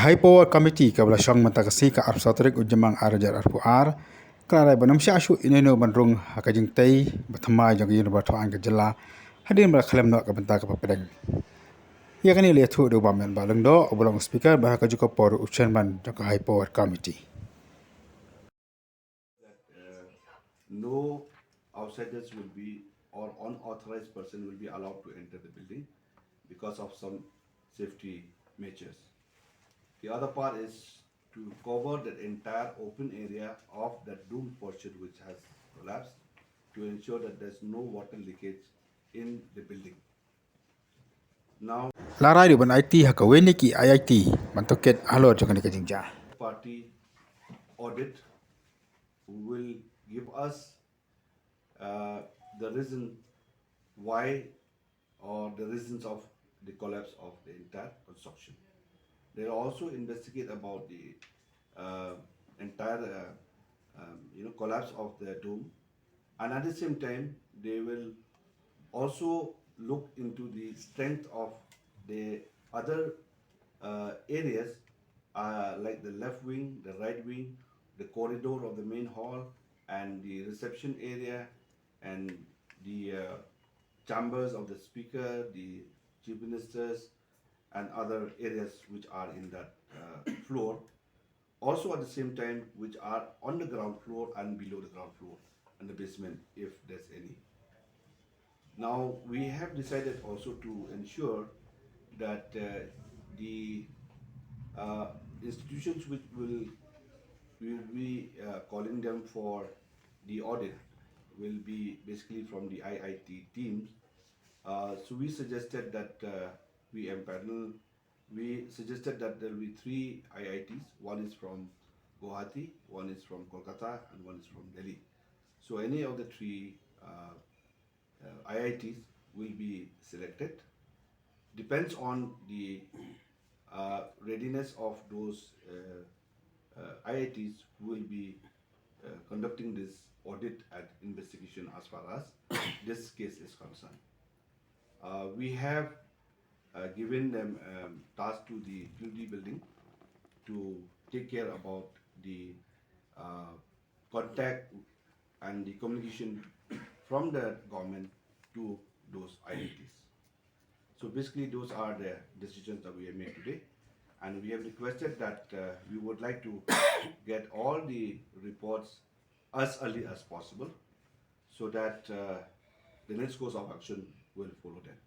High Power Committee kabla syang mentakasi ka arpsatrik ujamang arjar arpuar kala banam Shah ineno Rung ka Jingtwa Thymmai jang university an ka jela hadin ba khalam no ka benta ka papedang ya kani le thu do bamen ba lengdo obolong speaker ba ka juko por chairman jang High Power Committee. No outsiders will be or unauthorized person will be allowed to enter the building because of some safety measures. The other part is to cover the entire open area of that dome portion which has collapsed to ensure that there's no water leakage in the building. Now, Larai do ban IT ha ka weni ki IIT ban Tohkit alor jang ka jingja. party audit will give us the reason why or the reasons of the collapse of the entire construction. They will also investigate about the entire collapse of the dome, and at the same time they will also look into the strength of the other areas like the left wing, the right wing, the corridor of the main hall, and the reception area, and the chambers of the speaker, the chief ministers, and other areas which are in that floor. Also at the same time, which are on the ground floor and below the ground floor and the basement, if there's any. Now we have decided also to ensure that the institutions which will be calling them for the audit will be basically from the IIT teams. So we suggested that we empanel. We suggested that there will be 3 IITs. One is from Guwahati, one is from Kolkata, and one is from Delhi. So any of the 3 IITs will be selected. Depends on the readiness of those IITs who will be conducting this audit and investigation as far as this case is concerned. We have given them task to the QD building to take care about the contact and the communication from the government to those IITs. So basically those are the decisions that we have made today, and we have requested that we would like to get all the reports as early as possible so that the next course of action will follow them.